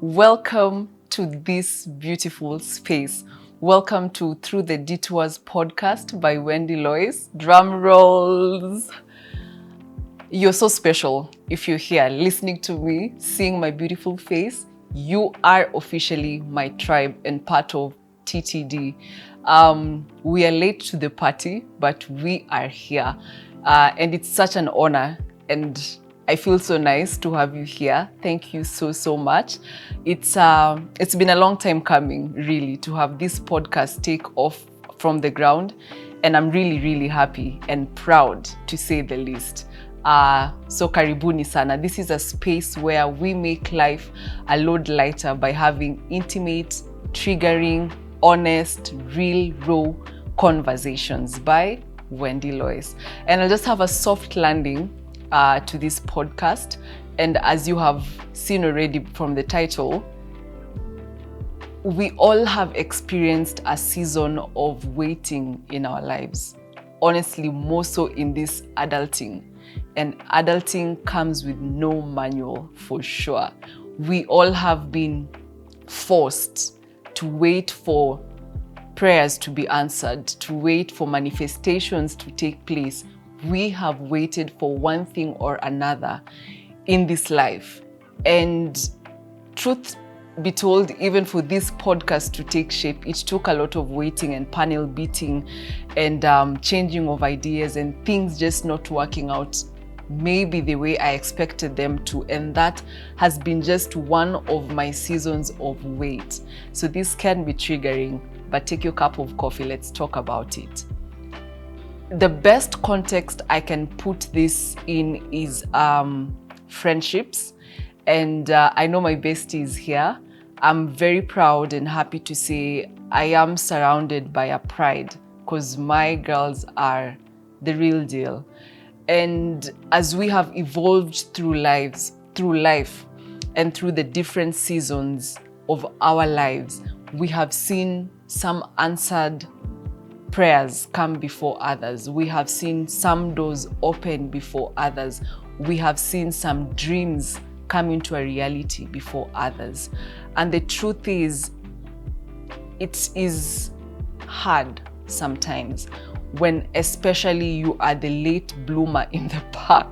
Welcome to this beautiful space. Welcome to Through The Detour Podcast by Wendy Loyce. Drum rolls. You're so special if you're here listening to me, seeing my beautiful face. You are officially my tribe and part of TTD. We are late to the party, but we are here. And it's such an honor, and I feel so nice to have you here. Thank you so much. It's been a long time coming, really, to have this podcast take off from the ground, and I'm really happy and proud, to say the least. So karibuni sana. This is a space where we make life a lot lighter by having intimate, triggering, honest, real, raw conversations by Wendy Loyce. And I'll just have a soft landing to this podcast. And as you have seen already from the title, we all have experienced a season of waiting in our lives. Honestly, more so in this adulting. And adulting comes with no manual, for sure. We all have been forced to wait for prayers to be answered, to wait for manifestations to take place. We have waited for one thing or another in this life. And truth be told, even for this podcast to take shape, it took a lot of waiting and panel beating and changing of ideas and things just not working out maybe the way I expected them to. And that has been just one of my seasons of wait. So this can be triggering, but take your cup of coffee, let's talk about it. The best context I can put this in is friendships. And I know my bestie is here. I'm very proud and happy to say I am surrounded by a pride, because my girls are the real deal. And as we have evolved through life, and through the different seasons of our lives, we have seen some answered prayers come before others. We have seen some doors open before others. We have seen some dreams come into a reality before others. And the truth is, it is hard sometimes when especially you are the late bloomer in the pack.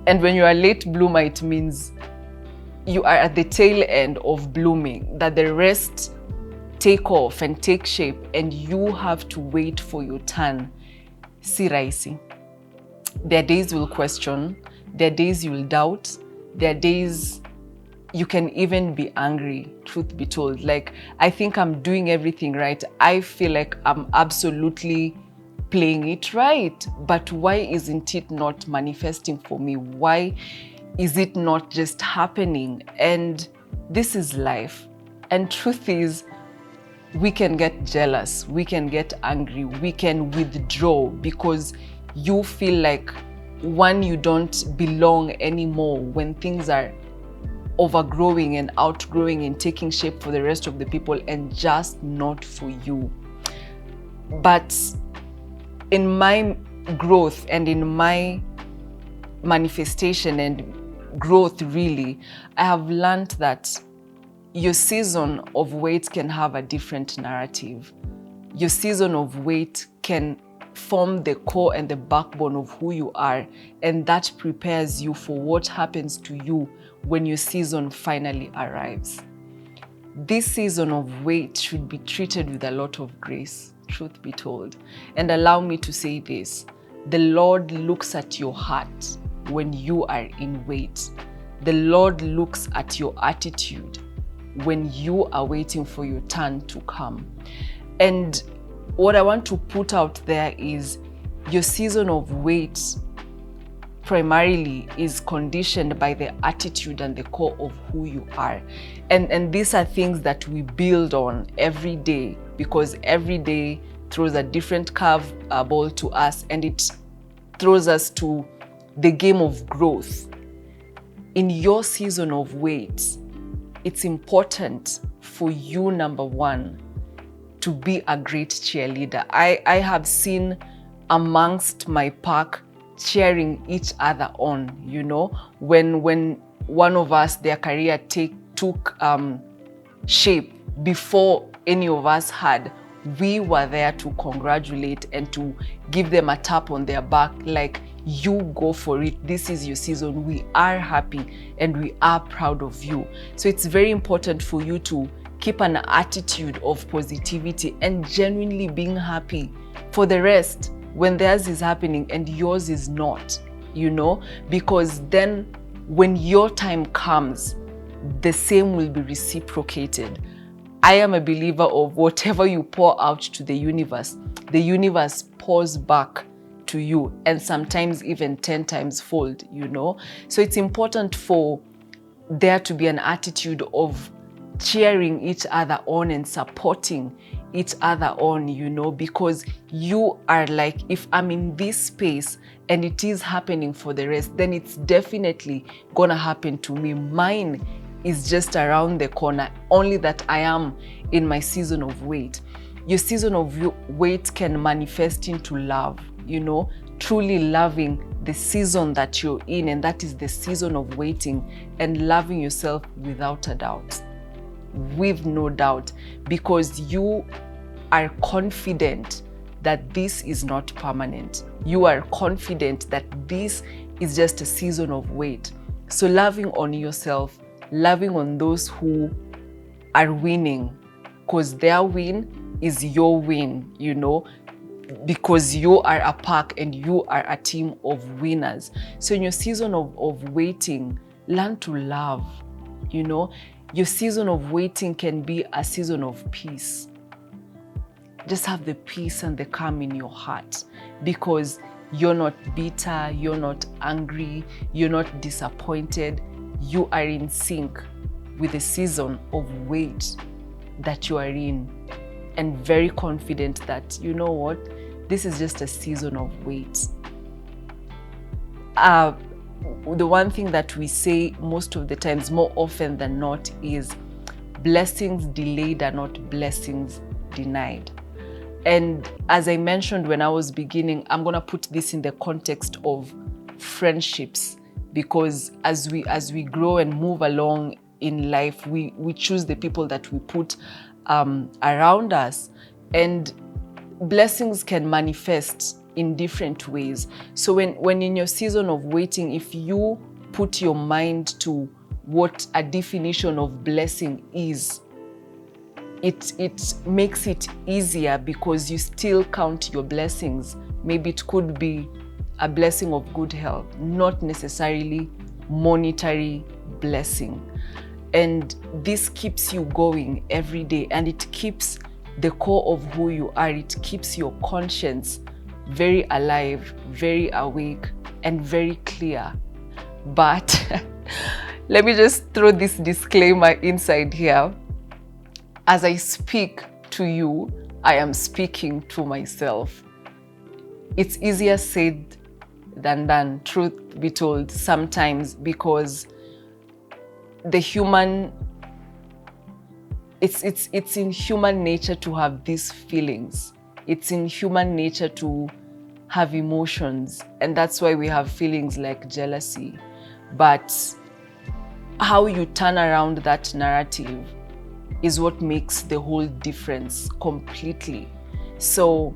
And when you are a late bloomer, it means you are at the tail end of blooming, that the rest take off and take shape, and you have to wait for your turn. Si rahisi. There are days you'll question, there are days you'll doubt, there are days you can even be angry, truth be told. Like, I think I'm doing everything right. I feel like I'm absolutely playing it right, but why isn't it not manifesting for me? Why is it not just happening? And this is life. And truth is, we can get jealous, we can get angry, we can withdraw because you feel like, one, you don't belong anymore when things are overgrowing and outgrowing and taking shape for the rest of the people and just not for you. But in my growth and in my manifestation and growth, really, I have learned that your season of wait can have a different narrative. Your season of wait can form the core and the backbone of who you are, and that prepares you for what happens to you when your season finally arrives. This season of wait should be treated with a lot of grace, truth be told. And allow me to say this: the Lord looks at your heart when you are in wait. The Lord looks at your attitude when you are waiting for your turn to come. And what I want to put out there is, your season of wait primarily is conditioned by the attitude and the core of who you are. And these are things that we build on every day, because every day throws a different curve ball to us, and it throws us to the game of growth. In your season of wait, it's important for you, number one, to be a great cheerleader. I have seen amongst my pack cheering each other on, you know, when one of us, their career took shape before any of us had, we were there to congratulate and to give them a tap on their back, like, you go for it, this is your season, we are happy and we are proud of you. So it's very important for you to keep an attitude of positivity and genuinely being happy for the rest when theirs is happening and yours is not, because then when your time comes, the same will be reciprocated. I am a believer of whatever you pour out to the universe pours back to you, and sometimes even 10 times fold, So it's important for there to be an attitude of cheering each other on and supporting each other on, because you are like, if I'm in this space and it is happening for the rest, then it's definitely gonna happen to me. Mine is just around the corner, only that I am in my season of wait. Your season of wait can manifest into love, truly loving the season that you're in, and that is the season of waiting, and loving yourself without a doubt, with no doubt, because you are confident that this is not permanent. You are confident that this is just a season of wait. So loving on yourself, loving on those who are winning, because their win is your win, because you are a pack and you are a team of winners. So in your season of waiting, learn to love, Your season of waiting can be a season of peace. Just have the peace and the calm in your heart, because you're not bitter, you're not angry, you're not disappointed. You are in sync with the season of wait that you are in, and very confident that, this is just a season of wait. The one thing that we say most of the times, more often than not, is blessings delayed are not blessings denied. And as I mentioned when I was beginning, I'm going to put this in the context of friendships, because as we grow and move along in life, we choose the people that we put around us, and blessings can manifest in different ways. So when in your season of waiting, if you put your mind to what a definition of blessing is, it makes it easier, because you still count your blessings. Maybe it could be a blessing of good health, not necessarily monetary blessing. And this keeps you going every day, and it keeps the core of who you are. It keeps your conscience very alive, very awake, and very clear. But let me just throw this disclaimer inside here. As I speak to you, I am speaking to myself. It's easier said than done, truth be told, sometimes, because the human, it's in human nature to have these feelings. It's in human nature to have emotions, and that's why we have feelings like jealousy. But how you turn around that narrative is what makes the whole difference completely. So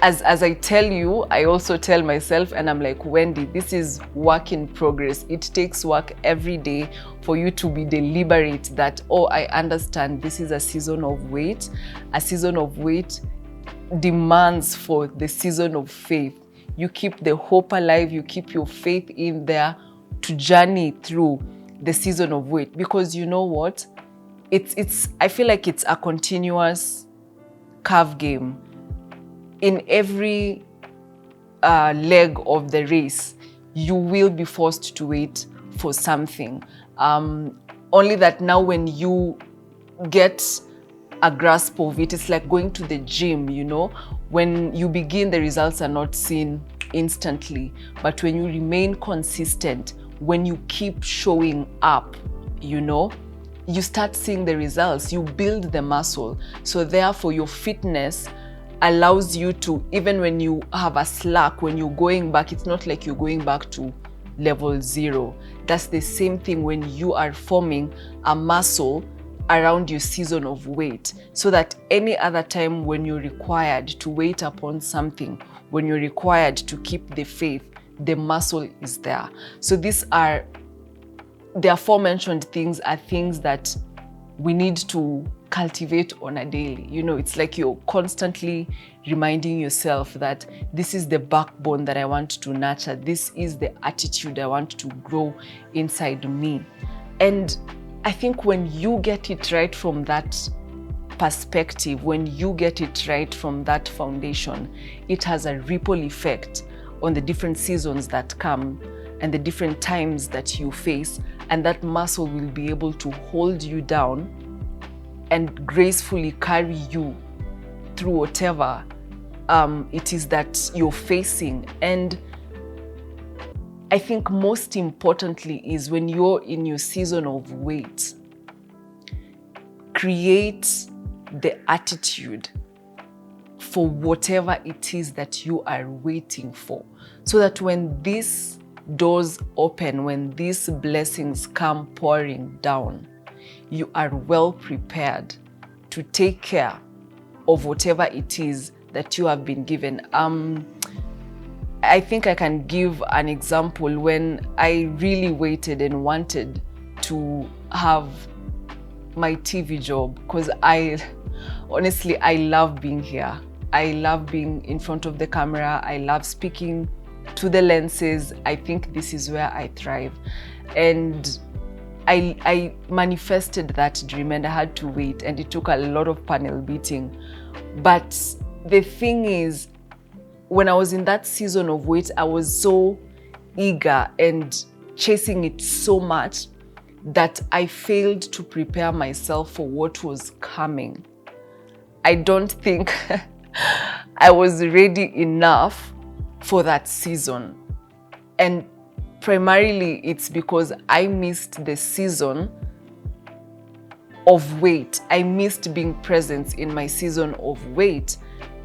as I tell you, I also tell myself, and I'm like, Wendy, this is work in progress. It takes work every day for you to be deliberate that, I understand this is a season of wait. A season of wait demands for the season of faith. You keep the hope alive, you keep your faith in there to journey through the season of wait, because you know what? I feel like it's a continuous curve game. In every leg of the race, you will be forced to wait for something. Only that now when you get a grasp of it, it's like going to the gym, When you begin, the results are not seen instantly. But when you remain consistent, when you keep showing up, you start seeing the results. You build the muscle. So therefore, your fitness allows you to, even when you have a slack, when you're going back, it's not like you're going back to level 0. That's the same thing when you are forming a muscle around your season of wait, so that any other time when you're required to wait upon something, when you're required to keep the faith, the muscle is there. So the aforementioned things are things that we need to cultivate on a daily. It's like you're constantly reminding yourself that this is the backbone that I want to nurture. This is the attitude I want to grow inside me. And I think when you get it right from that perspective, when you get it right from that foundation, it has a ripple effect on the different seasons that come and the different times that you face, and that muscle will be able to hold you down and gracefully carry you through whatever it is that you're facing. And I think most importantly is when you're in your season of wait, create the attitude for whatever it is that you are waiting for, so that when these doors open, when these blessings come pouring down, you are well prepared to take care of whatever it is that you have been given. I think I can give an example when I really waited and wanted to have my TV job, because I love being here. I love being in front of the camera. I love speaking to the lenses. I think this is where I thrive. And I manifested that dream, and I had to wait, and it took a lot of panel beating. But the thing is, when I was in that season of wait, I was so eager and chasing it so much that I failed to prepare myself for what was coming. I don't think I was ready enough for that season. And primarily it's because I missed the season of wait. I missed being present in my season of wait.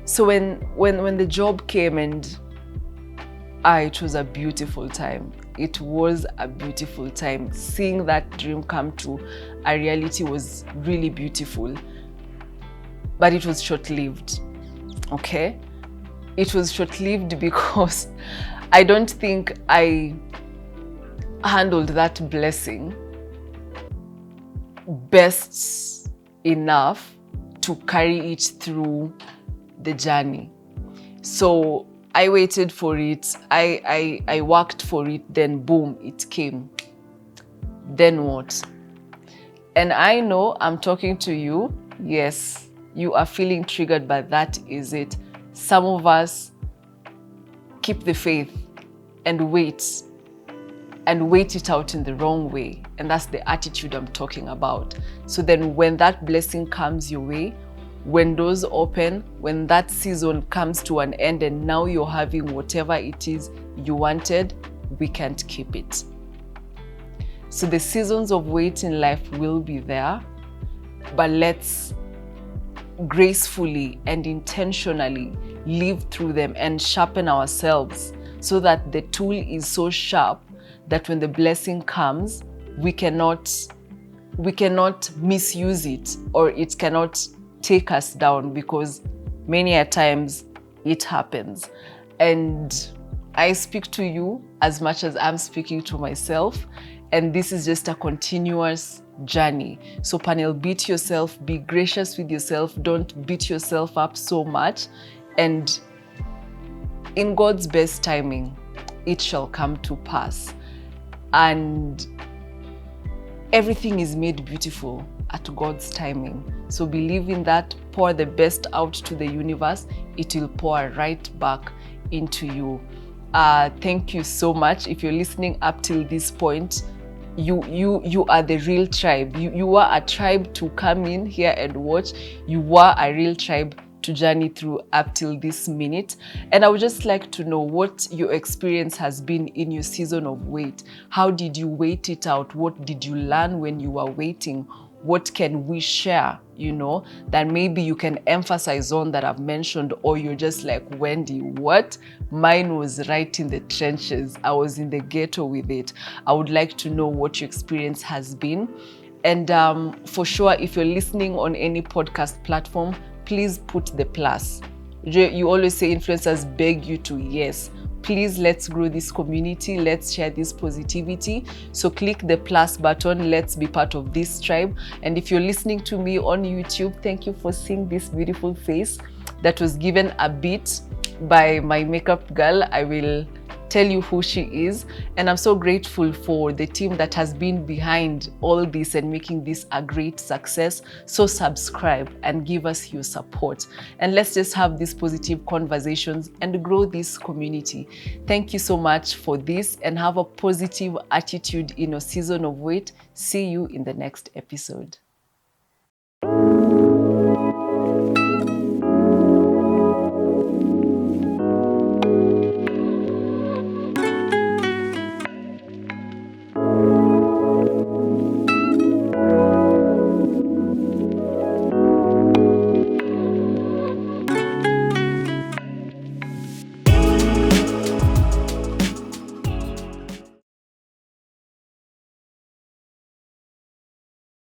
So when the job came, and it was a beautiful time. It was a beautiful time. Seeing that dream come to a reality was really beautiful. But it was short-lived, okay? It was short-lived because I don't think I handled that blessing best enough to carry it through the journey. So I waited for it, I worked for it, then boom, it came. Then what? And I know I'm talking to you. Yes, you are feeling triggered, but that is it. Some of us keep the faith and wait it out in the wrong way. And that's the attitude I'm talking about. So then when that blessing comes your way, when doors open, when that season comes to an end, and now you're having whatever it is you wanted, we can't keep it. So the seasons of wait in life will be there, but let's gracefully and intentionally live through them and sharpen ourselves, so that the tool is so sharp that when the blessing comes, we cannot misuse it, or it cannot take us down, because many a times it happens. And I speak to you as much as I'm speaking to myself, and this is just a continuous journey. So panel beat yourself, be gracious with yourself, don't beat yourself up so much, and in God's best timing, it shall come to pass. And everything is made beautiful at God's timing. So believe in that, pour the best out to the universe, it will pour right back into you. Thank you so much. If you're listening up till this point, you are the real tribe. You are a tribe to come in here and watch. You are a real tribe to journey through up till this minute. And I would just like to know what your experience has been in your season of wait. How did you wait it out? What did you learn when you were waiting? What can we share that maybe you can emphasize on that I've mentioned, or you're just like, Wendy, what? Mine was right in the trenches. I was in the ghetto with it. I would like to know what your experience has been. And for sure, if you're listening on any podcast platform, please put the plus. You always say influencers beg you to, yes. Please, let's grow this community. Let's share this positivity. So click the plus button. Let's be part of this tribe. And if you're listening to me on YouTube, thank you for seeing this beautiful face that was given a beat by my makeup girl. I will tell you who she is, and I'm so grateful for the team that has been behind all this and making this a great success. So subscribe and give us your support, and let's just have these positive conversations and grow this community. Thank you so much for this, and have a positive attitude in your season of wait. See you in the next episode.